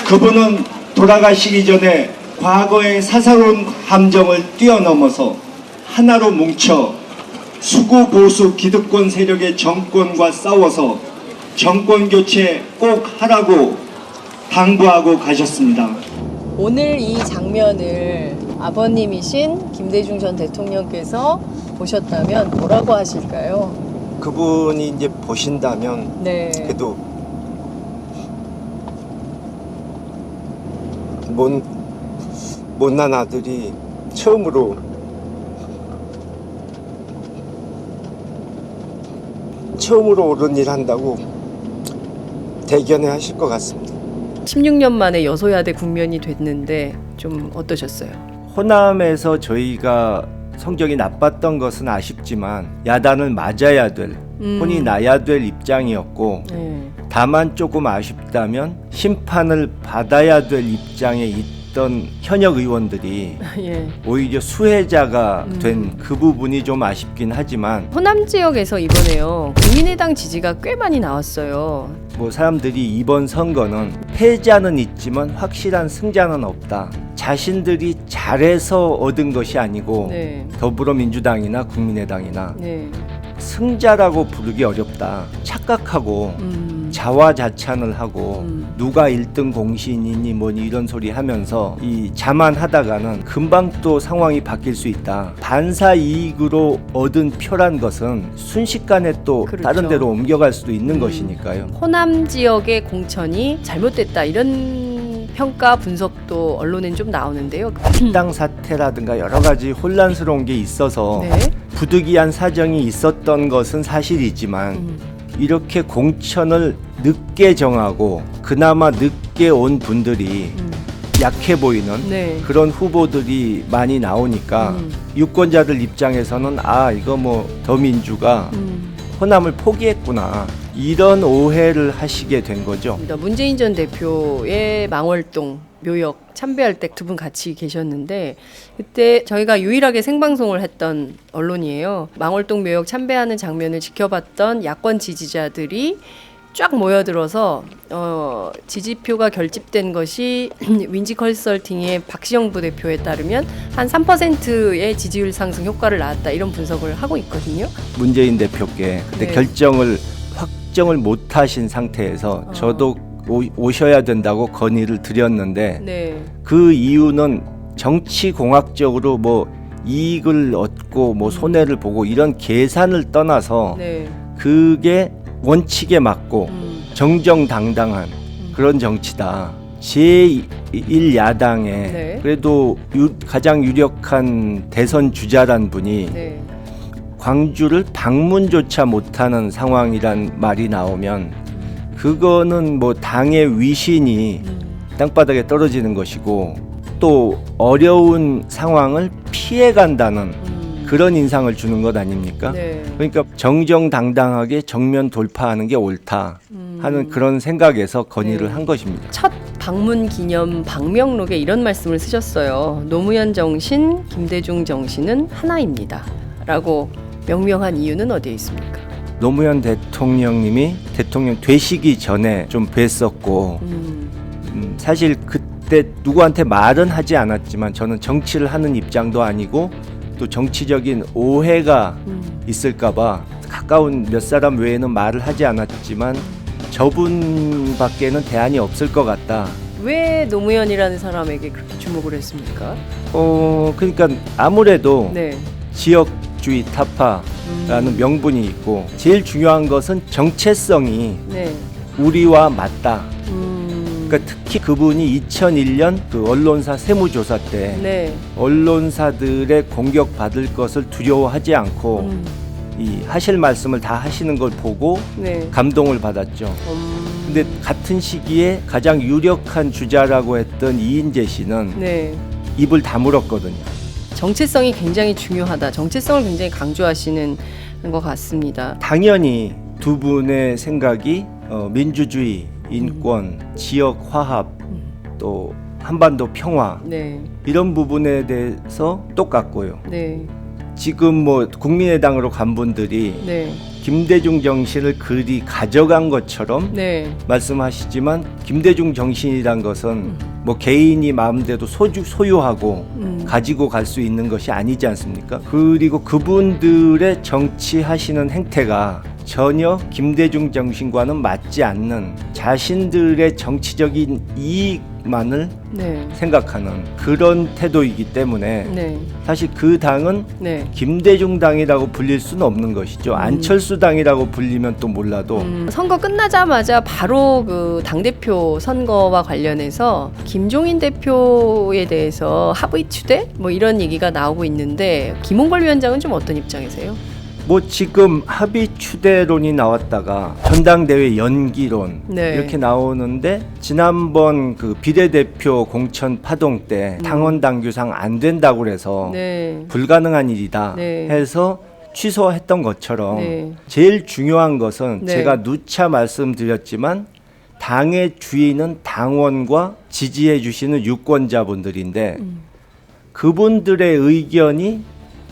그분은 돌아가시기 전에 과거의 사사로운 감정을 뛰어넘어서 하나로 뭉쳐 수구 보수 기득권 세력의 정권과 싸워서 정권 교체 꼭 하라고 당부하고 가셨습니다. 오늘 이 장면을 아버님이신 김대중 전 대통령께서 보셨다면 뭐라고 하실까요? 그분이 이제 보신다면 네. 그래도 못난 아들이 처음으로 옳은 일 한다고 대견해 하실 것 같습니다. 16년 만에 여소야대 국면이 됐는데 좀 어떠셨어요? 호남에서 저희가 성적이 나빴던 것은 아쉽지만 야단을 맞아야 될, 혼이 나야 될 입장이었고 네. 다만 조금 아쉽다면 심판을 받아야 될 입장에 있던 현역 의원들이 예. 오히려 수혜자가 된 그 부분이 좀 아쉽긴 하지만 호남 지역에서 이번에요 국민의당 지지가 꽤 많이 나왔어요. 뭐 사람들이 이번 선거는 패자는 있지만 확실한 승자는 없다. 자신들이 잘해서 얻은 것이 아니고 네. 더불어민주당이나 국민의당이나 네. 승자라고 부르기 어렵다. 착각하고 자화자찬을 하고 누가 1등 공신이니 뭐니 이런 소리 하면서 이 자만하다가는 금방 또 상황이 바뀔 수 있다. 반사 이익으로 얻은 표란 것은 순식간에 또 그렇죠. 다른 데로 옮겨갈 수도 있는 것이니까요. 호남 지역의 공천이 잘못됐다 이런 평가 분석도 언론엔 좀 나오는데요. 식당 사태라든가 여러 가지 혼란스러운 게 있어서 네. 부득이한 사정이 있었던 것은 사실이지만 이렇게 공천을 늦게 정하고 그나마 늦게 온 분들이 약해 보이는 네. 그런 후보들이 많이 나오니까 유권자들 입장에서는 아 이거 뭐 더민주가 호남을 포기했구나 이런 오해를 하시게 된 거죠. 문재인 전 대표의 망월동 묘역 참배할 때 두 분 같이 계셨는데 그때 저희가 유일하게 생방송을 했던 언론이에요. 망월동 묘역 참배하는 장면을 지켜봤던 야권 지지자들이 쫙 모여들어서 지지표가 결집된 것이 윈지 컨설팅의 박시영 부대표에 따르면 한 3%의 지지율 상승 효과를 낳았다 이런 분석을 하고 있거든요. 문재인 대표께 근데 네. 결정을 확정을 못 하신 상태에서 저도 오셔야 된다고 건의를 드렸는데 네. 그 이유는 정치공학적으로 뭐 이익을 얻고 뭐 손해를 보고 이런 계산을 떠나서 네. 그게 원칙에 맞고 정정당당한 그런 정치다. 제1야당에 네. 그래도 가장 유력한 대선 주자란 분이 네. 광주를 방문조차 못하는 상황이란 말이 나오면 그거는 뭐 당의 위신이 땅바닥에 떨어지는 것이고 또 어려운 상황을 피해간다는 그런 인상을 주는 것 아닙니까? 네. 그러니까 정정당당하게 정면 돌파하는 게 옳다 하는 그런 생각에서 건의를 네. 한 것입니다. 첫 방문 기념 방명록에 이런 말씀을 쓰셨어요. 노무현 정신, 김대중 정신은 하나입니다. 라고 명명한 이유는 어디에 있습니까? 노무현 대통령님이 대통령 되시기 전에 좀 뵀었고 사실 그때 누구한테 말은 하지 않았지만 저는 정치를 하는 입장도 아니고 또 정치적인 오해가 있을까봐 가까운 몇 사람 외에는 말을 하지 않았지만 저분밖에는 대안이 없을 것 같다. 왜 노무현이라는 사람에게 그렇게 주목을 했습니까? 그러니까 아무래도 네. 지역주의 타파라는 명분이 있고 제일 중요한 것은 정체성이 네. 우리와 맞다. 그러니까 특히 그분이 2001년 그 언론사 세무조사 때 네. 언론사들의 공격받을 것을 두려워하지 않고 이 하실 말씀을 다 하시는 걸 보고 네. 감동을 받았죠. 근데 같은 시기에 가장 유력한 주자라고 했던 이인재 씨는 네. 입을 다물었거든요. 정체성이 굉장히 중요하다. 정체성을 굉장히 강조하시는 것 같습니다. 당연히 두 분의 생각이 민주주의, 인권, 지역 화합, 또 한반도 평화 네. 이런 부분에 대해서 똑같고요. 네. 지금 뭐 국민의당으로 간 분들이 네. 김대중 정신을 그리 가져간 것처럼 네. 말씀하시지만 김대중 정신이란 것은 뭐 개인이 마음대로 소유하고 가지고 갈 수 있는 것이 아니지 않습니까? 그리고 그분들의 정치하시는 행태가 전혀 김대중 정신과는 맞지 않는 자신들의 정치적인 이익만을 네. 생각하는 그런 태도이기 때문에 네. 사실 그 당은 네. 김대중 당이라고 불릴 수는 없는 것이죠. 안철수 당이라고 불리면 또 몰라도 선거 끝나자마자 바로 그 당대표 선거와 관련해서 김종인 대표에 대해서 합의 추대? 뭐 이런 얘기가 나오고 있는데 김홍걸 위원장은 좀 어떤 입장이세요? 뭐 지금 합의 추대론이 나왔다가 전당대회 연기론 네. 이렇게 나오는데 지난번 그 비례대표 공천 파동 때 당원 당규상 안 된다고 그래서 네. 불가능한 일이다 네. 해서 취소했던 것처럼 네. 제일 중요한 것은 네. 제가 누차 말씀드렸지만 당의 주인은 당원과 지지해 주시는 유권자분들인데 그분들의 의견이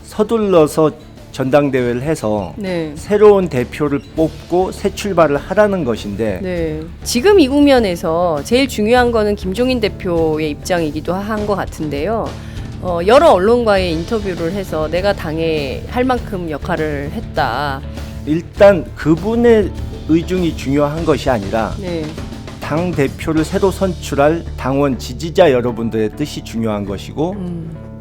서둘러서 전당대회를 해서 네. 새로운 대표를 뽑고 새 출발을 하라는 것인데 네. 지금 이 국면에서 제일 중요한 거는 김종인 대표의 입장이기도 한 것 같은데요. 여러 언론과의 인터뷰를 해서 내가 당에 할 만큼 역할을 했다. 일단 그분의 의중이 중요한 것이 아니라 네. 당 대표를 새로 선출할 당원 지지자 여러분들의 뜻이 중요한 것이고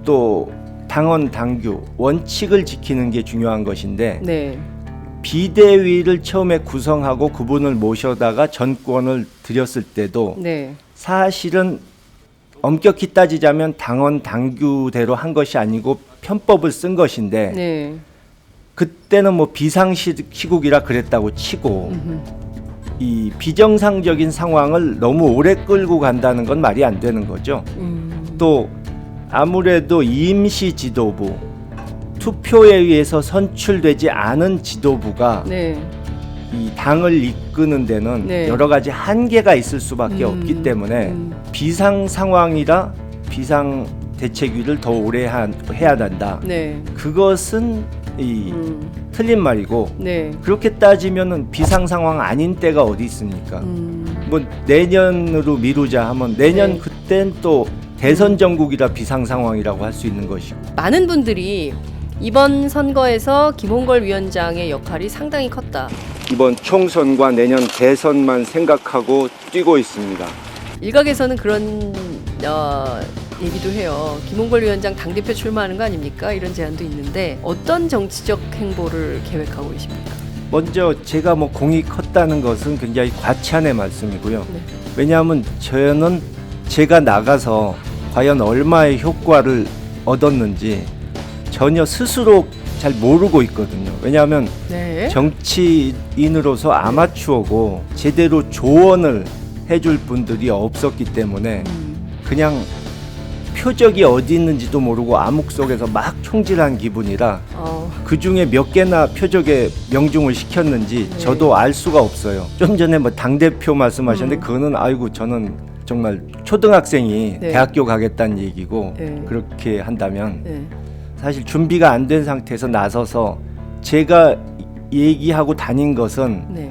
또 당원 당규 원칙을 지키는 게 중요한 것인데 네. 비대위를 처음에 구성하고 그분을 모셔다가 전권을 드렸을 때도 네. 사실은 엄격히 따지자면 당원 당규대로 한 것이 아니고 편법을 쓴 것인데 네. 그때는 뭐 비상시국이라 그랬다고 치고 이 비정상적인 상황을 너무 오래 끌고 간다는 건 말이 안 되는 거죠. 또 아무래도 임시 지도부, 투표에 의해서 선출되지 않은 지도부가 네. 이 당을 이끄는 데는 네. 여러 가지 한계가 있을 수밖에 없기 때문에 비상 상황이라 비상 대책위를 더 오래 해야 된다. 네. 그것은 이 틀린 말이고 네. 그렇게 따지면은 비상 상황 아닌 때가 어디 있습니까? 뭐 내년으로 미루자 하면 내년 네. 그땐 또 대선 전국이라 비상 상황이라고 할 수 있는 것이고 많은 분들이 이번 선거에서 김홍걸 위원장의 역할이 상당히 컸다. 이번 총선과 내년 대선만 생각하고 뛰고 있습니다. 일각에서는 그런 얘기도 해요. 김홍걸 위원장 당대표 출마하는 거 아닙니까? 이런 제안도 있는데 어떤 정치적 행보를 계획하고 계십니까? 먼저 제가 뭐 공이 컸다는 것은 굉장히 과찬의 말씀이고요. 네. 왜냐하면 저는 제가 나가서 과연 얼마의 효과를 얻었는지 전혀 스스로 잘 모르고 있거든요. 왜냐하면 네. 정치인으로서 아마추어고 제대로 조언을 해줄 분들이 없었기 때문에 그냥 표적이 어디 있는지도 모르고 암흑 속에서 막 총질한 기분이라 그 중에 몇 개나 표적에 명중을 시켰는지 네. 저도 알 수가 없어요. 좀 전에 뭐 당대표 말씀하셨는데 그거는 아이고 저는 정말 초등학생이 네. 대학교 가겠다는 얘기고 네. 그렇게 한다면 네. 사실 준비가 안 된 상태에서 나서서 제가 얘기하고 다닌 것은 네.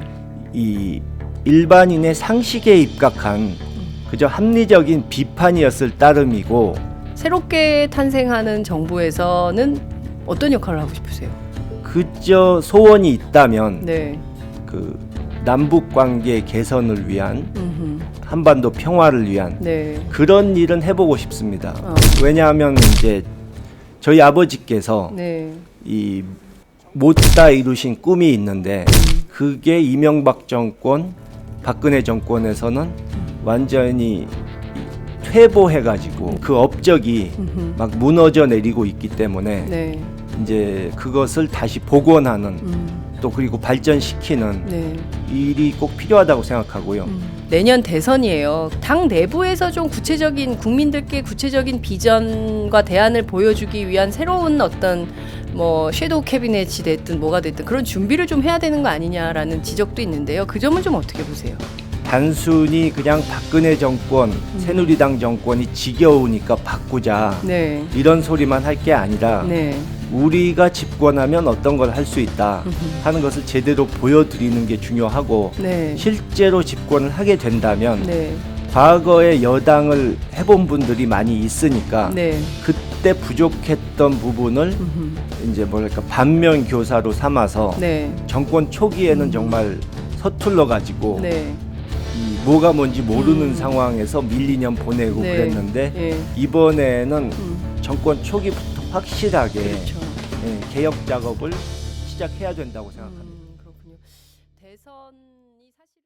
이 일반인의 상식에 입각한 그저 합리적인 비판이었을 따름이고 새롭게 탄생하는 정부에서는 어떤 역할을 하고 싶으세요? 그저 소원이 있다면 네. 그 남북 관계 개선을 위한 음흠. 한반도 평화를 위한 네. 그런 일은 해보고 싶습니다. 왜냐하면 이제 저희 아버지께서 네. 이 못다 이루신 꿈이 있는데 그게 이명박 정권, 박근혜 정권에서는 완전히 퇴보해가지고 그 업적이 막 무너져 내리고 있기 때문에 네. 이제 그것을 다시 복원하는 또 그리고 발전시키는 네. 일이 꼭 필요하다고 생각하고요. 내년 대선이에요. 당 내부에서 좀 구체적인 국민들께 구체적인 비전과 대안을 보여주기 위한 새로운 어떤 뭐 섀도우 캐비넷이 됐든 뭐가 됐든 그런 준비를 좀 해야 되는 거 아니냐라는 지적도 있는데요. 그 점은 좀 어떻게 보세요? 단순히 그냥 박근혜 정권, 새누리당 정권이 지겨우니까 바꾸자 네. 이런 소리만 할 게 아니라 네. 우리가 집권하면 어떤 걸 할 수 있다 하는 것을 제대로 보여드리는 게 중요하고 네. 실제로 집권을 하게 된다면 네. 과거에 여당을 해본 분들이 많이 있으니까 네. 그때 부족했던 부분을 이제 뭐랄까 반면 교사로 삼아서 네. 정권 초기에는 정말 서툴러 가지고 네. 뭐가 뭔지 모르는 상황에서 밀리년 보내고 네. 그랬는데 예. 이번에는 정권 초기부터 확실하게 그렇죠. 개혁 작업을 시작해야 된다고 생각합니다. 그렇군요. 대선이 사실